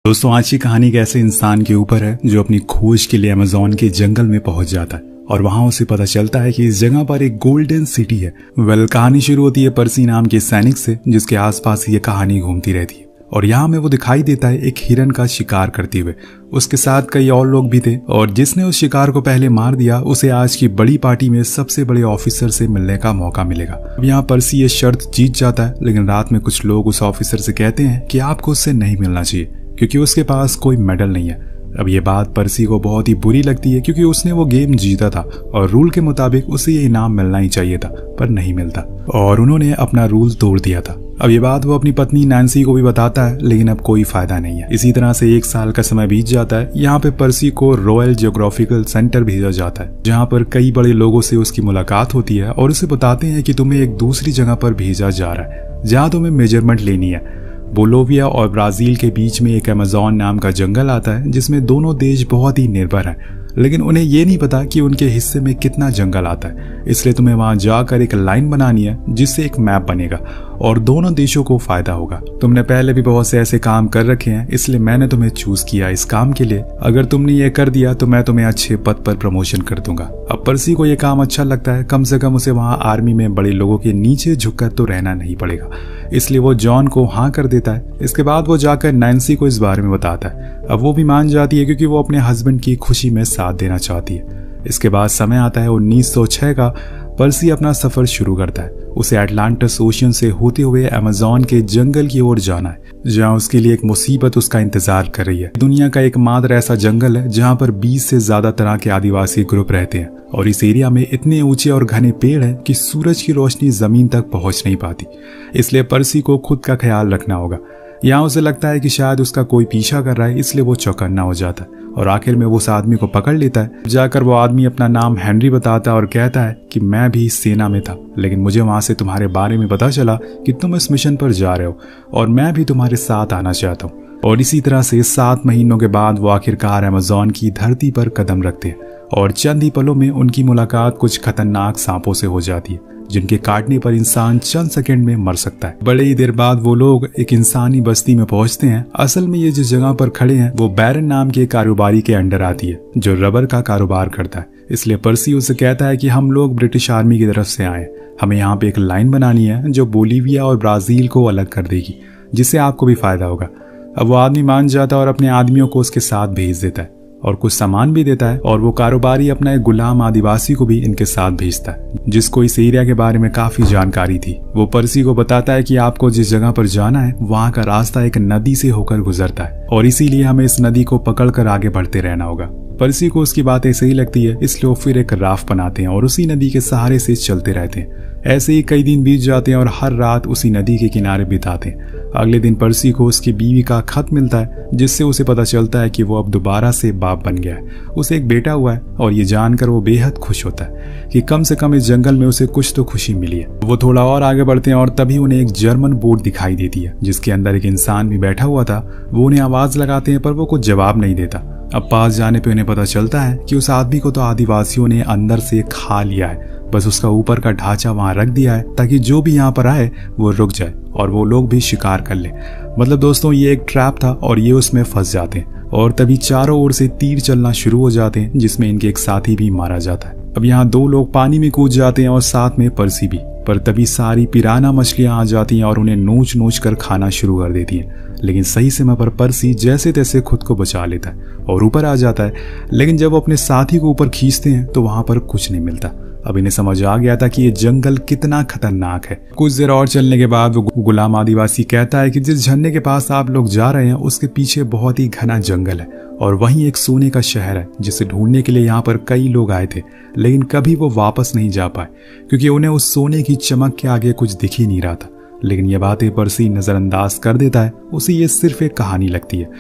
दोस्तों, आज की कहानी एक ऐसे इंसान के ऊपर है जो अपनी खोज के लिए अमेज़न के जंगल में पहुंच जाता है और वहां उसे पता चलता है कि इस जगह पर एक गोल्डन सिटी है। कहानी शुरू होती है पर्सी नाम के सैनिक से, जिसके आसपास ये कहानी घूमती रहती है और यहाँ में वो दिखाई देता है एक हिरन का शिकार करते हुए। उसके साथ कई और लोग भी थे और जिसने उस शिकार को पहले मार दिया उसे आज की बड़ी पार्टी में सबसे बड़े ऑफिसर से मिलने का मौका मिलेगा। अब यहाँ पर्सी ये शर्त जीत जाता है, लेकिन रात में कुछ लोग उस ऑफिसर से कहते हैं कि आपको उससे नहीं मिलना चाहिए क्योंकि उसके पास कोई मेडल नहीं है। अब ये बात पर्सी को बहुत ही बुरी लगती है क्योंकि उसने वो गेम जीता था और रूल के मुताबिक उसे ये इनाम मिलना ही चाहिए था, पर नहीं मिलता और उन्होंने अपना रूल तोड़ दिया था। अब ये बात वो अपनी पत्नी नैन्सी को भी बताता है, लेकिन अब कोई फायदा नहीं है। इसी तरह से 1 साल का समय बीत जाता है। यहाँ पे पर्सी को रॉयल जियोग्राफिकल सेंटर भेजा जाता है, जहाँ पर कई बड़े लोगों से उसकी मुलाकात होती है और उसे बताते हैं कि तुम्हें एक दूसरी जगह पर भेजा जा रहा है जहाँ तुम्हें मेजरमेंट लेनी है। बोलोविया और ब्राजील के बीच में एक अमेज़न नाम का जंगल आता है जिसमें दोनों देश बहुत ही निर्भर हैं, लेकिन उन्हें ये नहीं पता कि उनके हिस्से में कितना जंगल आता है। इसलिए तुम्हें वहां जाकर एक लाइन बनानी है जिससे एक मैप बनेगा और दोनों देशों को फायदा होगा। तुमने पहले भी बहुत से ऐसे काम कर रखे हैं, इसलिए मैंने तुम्हें चूज किया इस काम के लिए। अगर तुमने ये कर दिया तो मैं तुम्हें अच्छे पद पर प्रमोशन कर दूंगा। अब पर्सी को ये काम अच्छा लगता है, कम से कम उसे वहां आर्मी में बड़े लोगों के नीचे झुककर तो रहना नहीं पड़ेगा, इसलिए वो जॉन को हाँ कर देता है। इसके बाद वो जाकर नैन्सी को इस बारे में बताता है। अब वो भी मान जाती है क्योंकि वो अपने हस्बैंड की खुशी में साथ देना चाहती है। इसके बाद समय आता है 1906 का। पर्सी अपना सफर शुरू करता है। उसे अटलांटिस ओशियन से होते हुए अमेज़न के जंगल की ओर जाना है, जहां उसके लिए एक मुसीबत उसका इंतजार कर रही है। दुनिया का एकमात्र ऐसा जंगल है जहां पर 20 से ज्यादा तरह के आदिवासी ग्रुप रहते हैं और इस एरिया में इतने ऊंचे और घने पेड़ हैं कि सूरज की रोशनी जमीन तक पहुंच नहीं पाती। इसलिए पर्सी को खुद का ख्याल रखना होगा। यहाँ उसे लगता है कि शायद उसका कोई पीछा कर रहा है, इसलिए वो चौकन्ना हो जाता है और आखिर में वो उस आदमी को पकड़ लेता है। जाकर वो आदमी अपना नाम हेनरी बताता है और कहता है कि मैं भी सेना में था, लेकिन मुझे वहां से तुम्हारे बारे में पता चला कि तुम इस मिशन पर जा रहे हो और मैं भी तुम्हारे साथ आना चाहता हूँ। और इसी तरह से 7 महीनों के बाद वो आखिरकार अमेज़न की धरती पर कदम रखते हैं और चंद ही पलों में उनकी मुलाकात कुछ खतरनाक सांपों से हो जाती है, जिनके काटने पर इंसान चंद सेकंड में मर सकता है। बड़े ही देर बाद वो लोग एक इंसानी बस्ती में पहुंचते हैं। असल में ये जिस जगह पर खड़े हैं वो बैरन नाम के कारोबारी के अंडर आती है जो रबर का कारोबार करता है। इसलिए पर्सी उसे कहता है कि हम लोग ब्रिटिश आर्मी की तरफ से आए, हमें यहाँ पे एक लाइन बनानी है जो बोलीविया और ब्राजील को अलग कर देगी, जिससे आपको भी फायदा होगा। अब वो आदमी मान जाता है और अपने आदमियों को उसके साथ भेज देता है और कुछ सामान भी देता है और वो कारोबारी अपना एक गुलाम आदिवासी को भी इनके साथ भेजता है, जिसको इस एरिया के बारे में काफी जानकारी थी। वो पर्सी को बताता है कि आपको जिस जगह पर जाना है वहाँ का रास्ता एक नदी से होकर गुजरता है और इसीलिए हमें इस नदी को पकड़कर आगे बढ़ते रहना होगा। पर्सी को उसकी बातें सही लगती है, इसलिए वो फिर एक राफ्ट बनाते हैं और उसी नदी के सहारे से चलते रहते हैं। ऐसे ही कई दिन बीत जाते हैं और हर रात उसी नदी के किनारे बिताते हैं। अगले दिन पर्सी को उसकी बीवी का खत मिलता है, जिससे उसे पता चलता है कि वो अब दोबारा से बाप बन गया है। उसे एक बेटा हुआ है और ये जानकर वो बेहद खुश होता है कि कम से कम इस जंगल में उसे कुछ तो खुशी मिली है। वो थोड़ा और आगे बढ़ते हैं और तभी उन्हें एक जर्मन बोट दिखाई देती है जिसके अंदर एक इंसान भी बैठा हुआ था। वो उन्हें आवाज लगाते हैं पर वो कुछ जवाब नहीं देता। अब पास जाने पे उन्हें पता चलता है कि उस आदमी को तो आदिवासियों ने अंदर से खा लिया है, बस उसका ऊपर का ढांचा वहां रख दिया है ताकि जो भी यहाँ पर आए वो रुक जाए और वो लोग भी शिकार कर ले। मतलब दोस्तों, ये एक ट्रैप था और ये उसमें फंस जाते हैं और तभी चारों ओर से तीर चलना शुरू हो जाते हैं, जिसमें इनके एक साथी भी मारा जाता है। अब यहाँ 2 लोग पानी में कूद जाते हैं और साथ में पर्सी भी, पर तभी सारी पिराना मछलियां आ जाती हैं और उन्हें नोच नोच कर खाना शुरू कर देती हैं। लेकिन सही समय पर पर्सी जैसे तैसे खुद को बचा लेता है और ऊपर आ जाता है, लेकिन जब वो अपने साथी को ऊपर खींचते हैं तो वहां पर कुछ नहीं मिलता। अब इन्हें समझ आ गया था कि ये जंगल कितना खतरनाक है। कुछ देर और चलने के बाद वो गुलाम आदिवासी कहता है कि जिस झरने के पास आप लोग जा रहे हैं उसके पीछे बहुत ही घना जंगल है और वहीं एक सोने का शहर है जिसे ढूंढने के लिए यहाँ पर कई लोग आए थे, लेकिन कभी वो वापस नहीं जा पाए क्योंकि उन्हें उस सोने की चमक के आगे कुछ दिख ही नहीं रहा था। लेकिन ये बातें पर्सी नजरअंदाज कर देता है, उसे ये सिर्फ एक कहानी लगती है।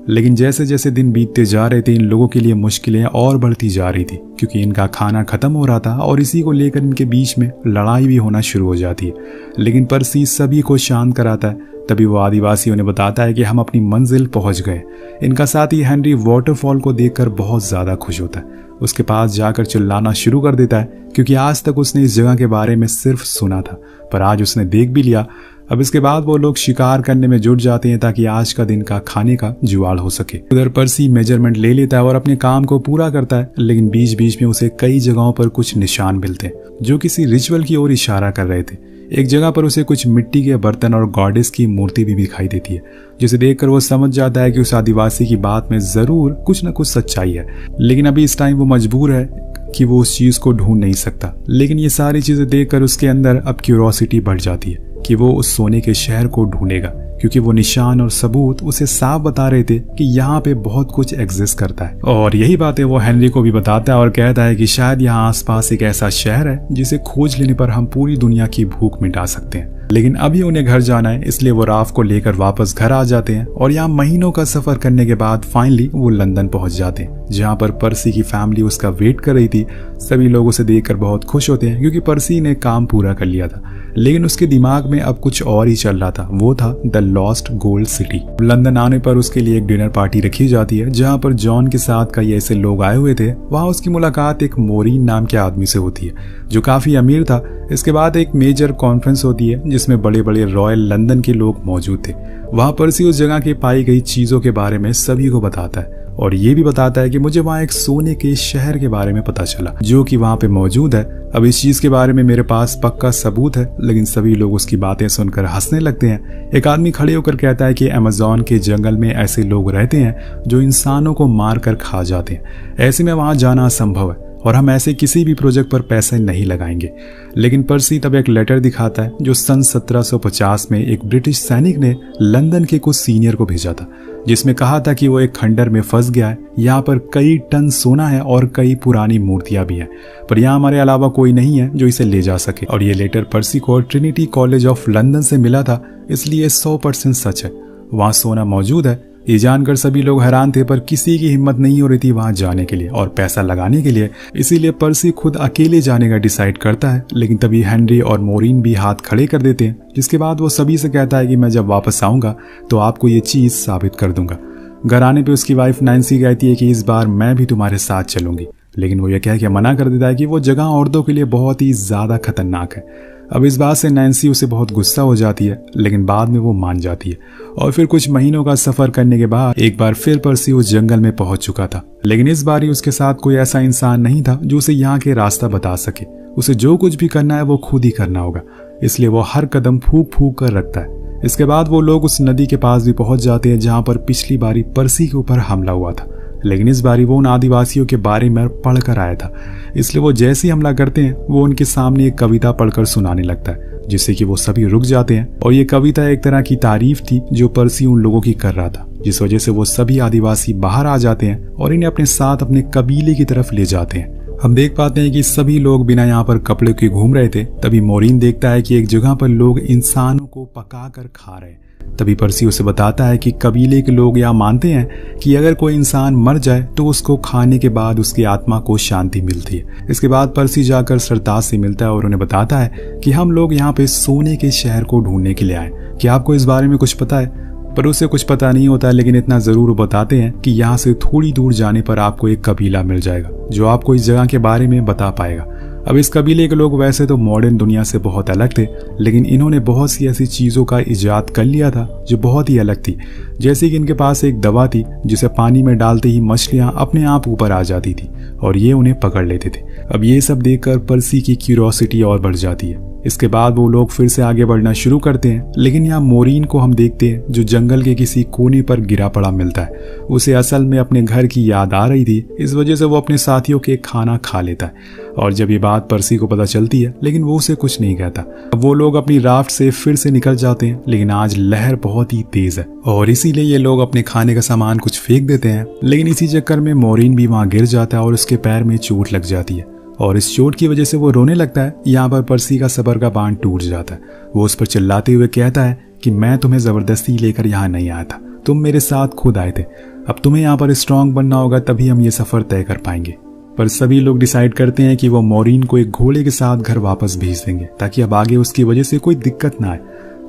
लेकिन जैसे जैसे दिन बीतते जा रहे थे इन लोगों के लिए मुश्किलें और बढ़ती जा रही थी क्योंकि इनका खाना खत्म हो रहा था और इसी को लेकर इनके बीच में लड़ाई भी होना शुरू हो जाती है। लेकिन पर्सी सभी को शांत कराता है। तभी वो आदिवासी उन्हें बताता है कि हम अपनी मंजिल पहुंच गए। इनका साथी हेनरी वाटरफॉल को देखकर बहुत ज्यादा खुश होता है। उसके पास जाकर चिल्लाना शुरू कर देता है क्योंकि आज तक उसने इस जगह के बारे में सिर्फ सुना था, पर आज उसने देख भी लिया। अब इसके बाद वो लोग शिकार करने में जुट जाते हैं ताकि आज का दिन का खाने का जुगाड़ हो सके। उधर पर्सी मेजरमेंट ले लेता है और अपने काम को पूरा करता है, लेकिन बीच बीच में उसे कई जगहों पर कुछ निशान मिलते हैं जो किसी रिचुअल की ओर इशारा कर रहे थे। एक जगह पर उसे कुछ मिट्टी के बर्तन और गॉडेस की मूर्ति भी दिखाई देती है, जिसे देखकर वो समझ जाता है कि उस आदिवासी की बात में जरूर कुछ न कुछ सच्चाई है। लेकिन अभी इस टाइम वो मजबूर है कि वो उस चीज को ढूंढ नहीं सकता। लेकिन ये सारी चीजें देखकर उसके अंदर अब क्यूरोसिटी बढ़ जाती है कि वो उस सोने के शहर को ढूंढेगा, क्योंकि वो निशान और सबूत उसे साफ बता रहे थे कि यहाँ पे बहुत कुछ एग्जिस्ट करता है। और यही बातें वो हेनरी को भी बताता है और कहता है कि शायद यहाँ आसपास एक ऐसा शहर है जिसे खोज लेने पर हम पूरी दुनिया की भूख मिटा सकते हैं। लेकिन अभी उन्हें घर जाना है, इसलिए वो राफ को लेकर वापस घर आ जाते हैं और यहाँ महीनों का सफर करने के बाद फाइनली वो लंदन पहुंच जाते हैं, जहाँ पर पर्सी की फैमिली उसका वेट कर रही थी। सभी लोग उसे देखकर बहुत खुश होते हैं क्योंकि पर्सी ने काम पूरा कर लिया था, लेकिन उसके दिमाग में अब कुछ और ही चल रहा था। वो था the lost gold city. London आने पर उसके लिए एक डिनर पार्टी रखी जाती है, जहाँ पर जॉन के साथ कई ऐसे लोग आए हुए थे। वहाँ उसकी मुलाकात एक मोरीन नाम के आदमी से होती है जो काफी अमीर था। इसके बाद एक मेजर कॉन्फ्रेंस होती है जिसमें बड़े बड़े रॉयल लंदन के लोग मौजूद थे। वहाँ पर्सी उस जगह के पाई गई चीजों के बारे में सभी को बताता है और ये भी बताता है कि मुझे वहाँ एक सोने के शहर के बारे में पता चला जो कि वहाँ पे मौजूद है। अब इस चीज के बारे में मेरे पास पक्का सबूत है, लेकिन सभी लोग उसकी बातें सुनकर हंसने लगते हैं। एक आदमी खड़े होकर कहता है कि अमेज़न के जंगल में ऐसे लोग रहते हैं जो इंसानों को मार कर खा जाते हैं। ऐसे में वहाँ जाना असंभव है और हम ऐसे किसी भी प्रोजेक्ट पर पैसे नहीं लगाएंगे। लेकिन पर्सी तब एक लेटर दिखाता है जो सन 1750 में एक ब्रिटिश सैनिक ने लंदन के कुछ सीनियर को भेजा था, जिसमें कहा था कि वो एक खंडर में फंस गया है। यहाँ पर कई टन सोना है और कई पुरानी मूर्तियां भी हैं, पर यहाँ हमारे अलावा कोई नहीं है जो इसे ले जा सके। और ये लेटर पर्सी को ट्रिनिटी कॉलेज ऑफ लंदन से मिला था, इसलिए 100% सच है। वहाँ सोना मौजूद है। ये जानकर सभी लोग हैरान थे, पर किसी की हिम्मत नहीं हो रही थी वहां जाने के लिए और पैसा लगाने के लिए। इसीलिए पर्सी खुद अकेले जाने का डिसाइड करता है। लेकिन तभी हेनरी और मोरीन भी हाथ खड़े कर देते हैं, जिसके बाद वो सभी से कहता है कि मैं जब वापस आऊंगा तो आपको ये चीज साबित कर दूंगा। घर आने पे उसकी वाइफ नैन्सी कहती है कि इस बार मैं भी तुम्हारे साथ चलूंगी, लेकिन वो ये कह के मना कर देता है कि वो जगह औरतों के लिए बहुत ही ज्यादा खतरनाक है। अब इस बात से नैन्सी उसे बहुत गुस्सा हो जाती है, लेकिन बाद में वो मान जाती है। और फिर कुछ महीनों का सफर करने के बाद एक बार फिर पर्सी उस जंगल में पहुंच चुका था, लेकिन इस बार ही उसके साथ कोई ऐसा इंसान नहीं था जो उसे यहाँ के रास्ता बता सके। उसे जो कुछ भी करना है वो खुद ही करना होगा, इसलिए वो हर कदम फूक फूक कर रखता है। इसके बाद वो लोग उस नदी के पास भी पहुंच जाते हैं जहाँ पर पिछली बारी पर्सी के ऊपर हमला हुआ था, लेकिन इस बारी वो उन आदिवासियों के बारे में पढ़कर आया था। इसलिए वो जैसे ही हमला करते हैं वो उनके सामने एक कविता पढ़कर सुनाने लगता है, जिससे कि वो सभी रुक जाते हैं। और ये कविता एक तरह की तारीफ थी जो पर्सी उन लोगों की कर रहा था, जिस वजह से वो सभी आदिवासी बाहर आ जाते हैं और इन्हें अपने साथ अपने कबीले की तरफ ले जाते हैं। हम देख पाते हैं कि सभी लोग बिना यहाँ पर कपड़े के घूम रहे थे। तभी मोरीन देखता है कि एक जगह पर लोग इंसानों को पका कर खा रहे हैं। तभी पर्सी उसे बताता है कि कबीले के लोग यहाँ मानते हैं कि अगर कोई इंसान मर जाए तो उसको खाने के बाद उसकी आत्मा को शांति मिलती है। इसके बाद पर्सी जाकर सरताज से मिलता है और उन्हें बताता है कि हम लोग यहाँ पे सोने के शहर को ढूंढने के लिए आए। क्या आपको इस बारे में कुछ पता है? पर उसे कुछ पता नहीं होता, लेकिन इतना जरूर बताते हैं कि यहाँ से थोड़ी दूर जाने पर आपको एक कबीला मिल जाएगा जो आपको इस जगह के बारे में बता पाएगा। अब इस कबीले के लोग वैसे तो मॉडर्न दुनिया से बहुत अलग थे, लेकिन इन्होंने बहुत सी ऐसी चीज़ों का इजाद कर लिया था जो बहुत ही अलग थी। जैसे कि इनके पास एक दवा थी जिसे पानी में डालते ही मछलियाँ अपने आप ऊपर आ जाती थी और ये उन्हें पकड़ लेते थे। अब ये सब देखकर पर्सी की क्यूरियोसिटी और बढ़ जाती है। इसके बाद वो लोग फिर से आगे बढ़ना शुरू करते हैं, लेकिन यहाँ मोरीन को हम देखते हैं जो जंगल के किसी कोने पर गिरा पड़ा मिलता है। उसे असल में अपने घर की याद आ रही थी, इस वजह से वो अपने साथियों के खाना खा लेता है। और जब ये बात पर्सी को पता चलती है, लेकिन वो उसे कुछ नहीं कहता। अब वो लोग अपनी राफ्ट से फिर से निकल जाते हैं, लेकिन आज लहर बहुत ही तेज है और इसीलिए ये लोग अपने खाने का सामान कुछ फेंक देते हैं। लेकिन इसी चक्कर में मोरीन भी वहाँ गिर जाता है और उसके पैर में चोट लग जाती है और इस चोट की वजह से वो रोने लगता है। यहाँ पर पर्सी का सब्र का बांध टूट जाता है। वो उस पर चिल्लाते हुए कहता है कि मैं तुम्हें जबरदस्ती लेकर यहाँ नहीं आया था, तुम मेरे साथ खुद आए थे। अब तुम्हें यहाँ पर स्ट्रांग बनना होगा, तभी हम ये सफर तय कर पाएंगे। पर सभी लोग डिसाइड करते हैं कि वो मोरीन को एक घोड़े के साथ घर वापस भेज देंगे ताकि अब आगे उसकी वजह से कोई दिक्कत ना आए।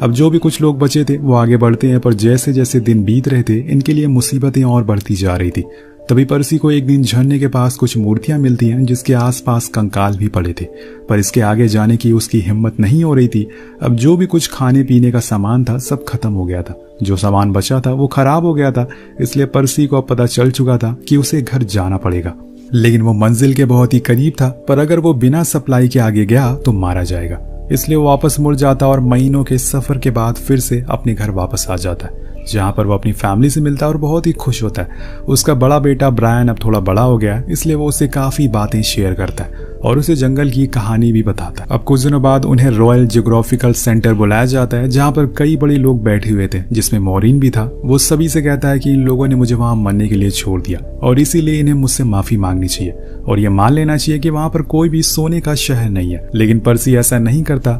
अब जो भी कुछ लोग बचे थे वो आगे बढ़ते हैं, पर जैसे जैसे दिन बीत रहे थे इनके लिए मुसीबतें और बढ़ती जा रही थी। तभी पर्सी को एक दिन झरने के पास कुछ मूर्तियां मिलती हैं जिसके आसपास कंकाल भी पड़े थे, पर इसके आगे जाने की उसकी हिम्मत नहीं हो रही थी। अब जो भी कुछ खाने पीने का सामान था सब खत्म हो गया था, जो सामान बचा था वो खराब हो गया था। इसलिए पर्सी को अब पता चल चुका था कि उसे घर जाना पड़ेगा, लेकिन वो मंजिल के बहुत ही करीब था, पर अगर वो बिना सप्लाई के आगे गया तो मारा जाएगा। इसलिए वो वापस मुड़ जाता और महीनों के सफर के बाद फिर से अपने घर वापस आ जाता है, जहाँ पर वो अपनी फैमिली से मिलता है और बहुत ही खुश होता है। उसका बड़ा बेटा ब्रायन अब थोड़ा बड़ा हो गया है, इसलिए वो उससे काफी बातें शेयर करता है और उसे जंगल की कहानी भी बताता है। अब कुछ दिनों बाद उन्हें रॉयल जियोग्राफिकल सेंटर बुलाया जाता है, जहाँ पर कई बड़े लोग बैठे हुए थे, जिसमें मॉरिन भी था। वो सभी से कहता है कि इन लोगों ने मुझे वहां मरने के लिए छोड़ दिया और इसीलिए इन्हें मुझसे माफी मांगनी चाहिए और ये मान लेना चाहिए कि वहां पर कोई भी सोने का शहर नहीं है। लेकिन पर्सी ऐसा नहीं करता।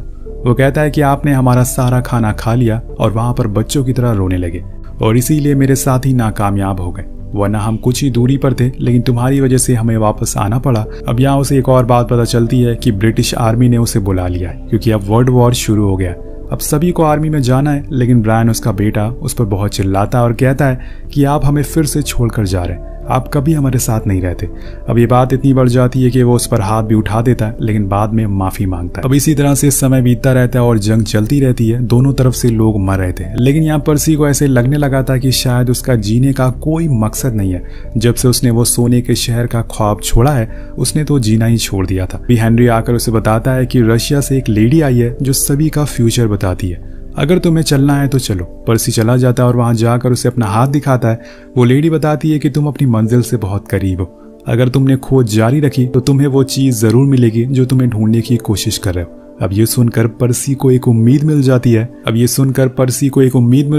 वो कहता है कि आपने हमारा सारा खाना खा लिया और वहां पर बच्चों की तरह रोने लगे और इसीलिए मेरे साथी नाकामयाब हो गए, वरना हम कुछ ही दूरी पर थे, लेकिन तुम्हारी वजह से हमें वापस आना पड़ा। अब यहाँ उसे एक और बात पता चलती है कि ब्रिटिश आर्मी ने उसे बुला लिया है, क्योंकि अब वर्ल्ड वॉर शुरू हो गया। अब सभी को आर्मी में जाना है, लेकिन ब्रायन उसका बेटा उस पर बहुत चिल्लाता है और कहता है कि आप हमें फिर से छोड़कर जा रहे हैं, आप कभी हमारे साथ नहीं रहते। अब ये बात इतनी बढ़ जाती है कि वो उस पर हाथ भी उठा देता है, लेकिन बाद में माफी मांगता है। अब इसी तरह से समय बीतता रहता है और जंग चलती रहती है। दोनों तरफ से लोग मर रहे थे, लेकिन यहाँ पर्सी को ऐसे लगने लगा था कि शायद उसका जीने का कोई मकसद नहीं है। जब से उसने वो सोने के शहर का ख्वाब छोड़ा है, उसने तो जीना ही छोड़ दिया था। हेनरी आकर उसे बताता है कि रशिया से एक लेडी आई है जो सभी का फ्यूचर बताती है, अगर तुम्हें चलना है तो चलो। पर्सी चला जाता है और वहां जाकर उसे अपना हाथ दिखाता है। वो लेडी बताती है कि तुम अपनी मंजिल से बहुत करीब हो, अगर तुमने खोज जारी रखी तो तुम्हें वो चीज जरूर मिलेगी जो तुम्हें ढूंढने की कोशिश कर रहे हो। अब ये सुनकर पर्सी को एक उम्मीद मिल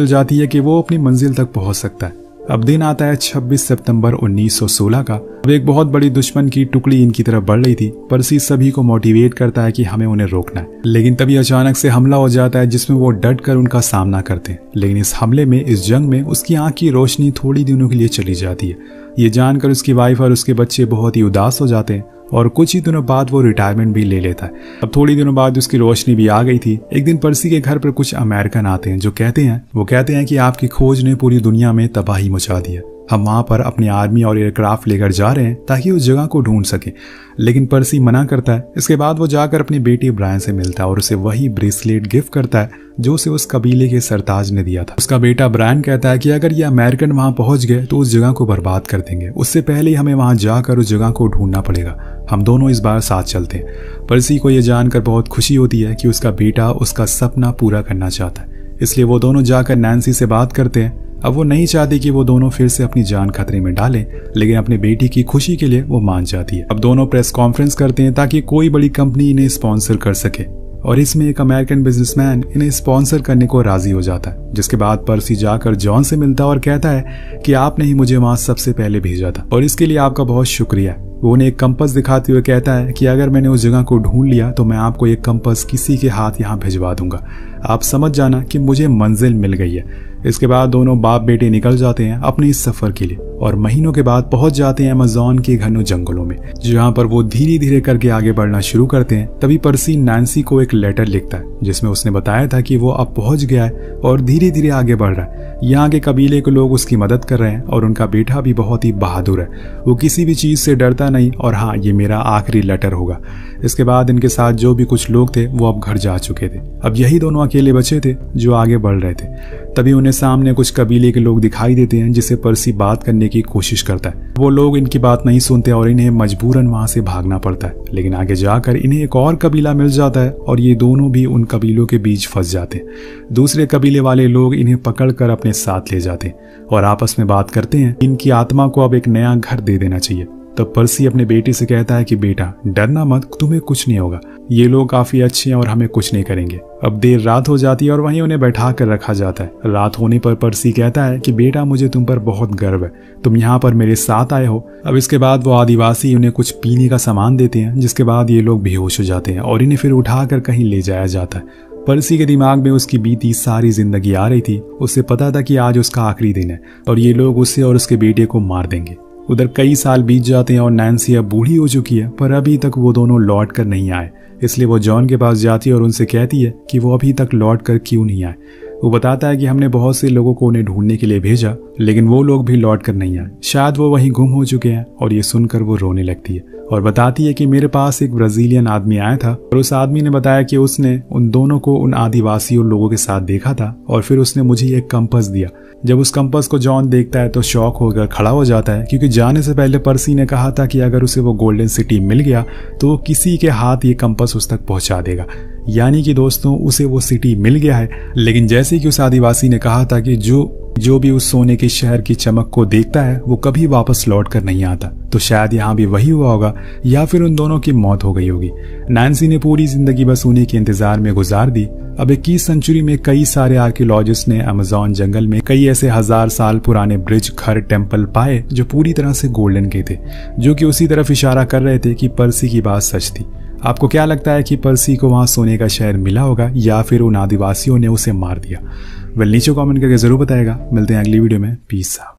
जाती है कि वो अपनी मंजिल तक पहुंच सकता है। अब दिन आता है 26 सितंबर 1916 का। अब एक बहुत बड़ी दुश्मन की टुकड़ी इनकी तरफ बढ़ रही थी। पर्सी सभी को मोटिवेट करता है कि हमें उन्हें रोकना है, लेकिन तभी अचानक से हमला हो जाता है जिसमें वो डट कर उनका सामना करते हैं। लेकिन इस हमले में, इस जंग में उसकी आंख की रोशनी थोड़ी दिनों के लिए चली जाती है। ये जानकर उसकी वाइफ और उसके बच्चे बहुत ही उदास हो जाते हैं और कुछ ही दिनों बाद वो रिटायरमेंट भी ले लेता है। अब थोड़ी दिनों बाद उसकी रोशनी भी आ गई थी। एक दिन पर्सी के घर पर कुछ अमेरिकन आते हैं जो कहते हैं कि आपकी खोज ने पूरी दुनिया में तबाही मचा दी है। हम वहां पर अपनी आर्मी और एयरक्राफ्ट लेकर जा रहे हैं ताकि उस जगह को ढूंढ सके, लेकिन पर्सी मना करता है। इसके बाद वो जाकर अपनी बेटी ब्रायन से मिलता है और उसे वही ब्रेसलेट गिफ्ट करता है जो उसे उस कबीले के सरताज ने दिया था। उसका बेटा ब्रायन कहता है कि अगर ये अमेरिकन वहां पहुंच गए तो उस जगह को बर्बाद कर देंगे, उससे पहले ही हमें वहां जाकर उस जगह को ढूंढना पड़ेगा। हम दोनों इस बार साथ चलते हैं। पर्सी को यह जानकर बहुत खुशी होती है कि उसका बेटा उसका सपना पूरा करना चाहता है, इसलिए वो दोनों जाकर नैन्सी से बात करते हैं। अब वो नहीं चाहती कि वो दोनों फिर से अपनी जान खतरे में डालें, लेकिन अपनी बेटी की खुशी के लिए वो मान जाती है। अब दोनों प्रेस कॉन्फ्रेंस करते हैं ताकि कोई बड़ी कंपनी इन्हें स्पॉन्सर कर सके, और इसमें एक अमेरिकन बिजनेसमैन इन्हें स्पॉन्सर करने को राजी हो जाता है। जिसके बाद पर्सी जाकर जॉन से मिलता है और कहता है कि आपने ही मुझे वहां सबसे पहले भेजा था और इसके लिए आपका बहुत शुक्रिया। वो उन्हें एक कंपस दिखाते हुए कहता है कि अगर मैंने उस जगह को ढूंढ लिया तो मैं आपको एक कंपस किसी के हाथ यहाँ भिजवा दूंगा, आप समझ जाना कि मुझे मंजिल मिल गई है। इसके बाद दोनों बाप बेटे निकल जाते हैं अपने इस सफर के लिए और महीनों के बाद पहुंच जाते हैं अमेज़न के घने जंगलों में, जहां पर वो धीरे धीरे करके आगे बढ़ना शुरू करते हैं। तभी पर्सी नैन्सी को एक लेटर लिखता है जिसमें उसने बताया था कि वो अब पहुंच गया है और धीरे धीरे आगे बढ़ रहा है। यहाँ के कबीले के लोग उसकी मदद कर रहे हैं और उनका बेटा भी बहुत ही बहादुर है, वो किसी भी चीज से डरता नहीं। और हाँ, ये मेरा आखिरी लेटर होगा। इसके बाद इनके साथ जो भी कुछ लोग थे वो अब घर जा चुके थे। अब यही दोनों अकेले बचे थे जो आगे बढ़ रहे थे। तभी उन्हें सामने कुछ कबीले के लोग दिखाई देते हैं जिससे पर्सी बात करने की कोशिश करता है। वो लोग इनकी बात नहीं सुनते और इन्हें मजबूरन वहां से भागना पड़ता है, लेकिन आगे जाकर इन्हें एक और कबीला मिल जाता है और ये दोनों भी उन कबीलों के बीच फंस जाते हैं। दूसरे कबीले वाले लोग इन्हें पकड़कर अपने साथ ले जाते हैं और आपस में बात करते हैं इनकी आत्मा को अब एक नया घर दे देना चाहिए। तब पर्सी अपने बेटे से कहता है कि बेटा डरना मत, तुम्हें कुछ नहीं होगा, ये लोग काफी अच्छे हैं और हमें कुछ नहीं करेंगे। अब देर रात हो जाती है और वहीं उन्हें बैठा कर रखा जाता है। रात होने पर पर्सी कहता है कि बेटा मुझे तुम पर बहुत गर्व है, तुम यहाँ पर मेरे साथ आए हो। अब इसके बाद वो आदिवासी उन्हें कुछ पीने का सामान देते हैं, जिसके बाद ये लोग बेहोश हो जाते हैं और इन्हें फिर उठाकर कहीं ले जाया जाता है। पर्सी के दिमाग में उसकी बीती सारी जिंदगी आ रही थी। उसे पता था कि आज उसका आखिरी दिन है और ये लोग उसे और उसके बेटे को मार देंगे। उधर कई साल बीत जाते हैं और नैन्सी अब बूढ़ी हो चुकी है, पर अभी तक वो दोनों लौट कर नहीं आए। इसलिए वो जॉन के पास जाती है और उनसे कहती है कि वो अभी तक लौट कर क्यों नहीं आए। वो बताता है कि हमने बहुत से लोगों को उन्हें ढूंढने के लिए भेजा, लेकिन वो लोग भी लौट कर नहीं आए, शायद वो वहीं गुम हो चुके हैं। और ये सुनकर वो रोने लगती है और बताती है कि मेरे पास एक ब्राजीलियन आदमी आया था और उस आदमी ने बताया कि उसने उन दोनों को उन आदिवासी लोगों के साथ देखा था और फिर उसने मुझे एक कंपास दिया। जब उस कंपास को जॉन देखता है तो शॉक होकर खड़ा हो जाता है, क्योंकि जाने से पहले पर्सी ने कहा था कि अगर उसे वो गोल्डन सिटी मिल गया तो वो किसी के हाथ ये कंपास उस तक पहुंचा देगा। यानी कि दोस्तों उसे वो सिटी मिल गया है, लेकिन जैसे कि उस आदिवासी ने कहा था कि जो भी उस सोने के शहर की चमक को देखता है वो कभी वापस लौट कर नहीं आता, तो शायद यहाँ भी वही हुआ होगा या फिर उन दोनों की मौत हो गई होगी। नैन्सी ने पूरी जिंदगी बस उन्हीं के इंतजार में गुजार दी। अब 21 सेंचुरी में कई सारे आर्कियोलॉजिस्ट ने अमेज़न जंगल में कई ऐसे 1000 साल पुराने ब्रिज, घर, टेम्पल पाए जो पूरी तरह से गोल्डन के थे, जो कि उसी तरफ इशारा कर रहे थे कि पर्सी की बात सच थी। आपको क्या लगता है कि पर्सी को वहां सोने का शहर मिला होगा या फिर उन आदिवासियों ने उसे मार दिया? नीचे कमेंट करके जरूर बताएगा। मिलते हैं अगली वीडियो में। Peace out.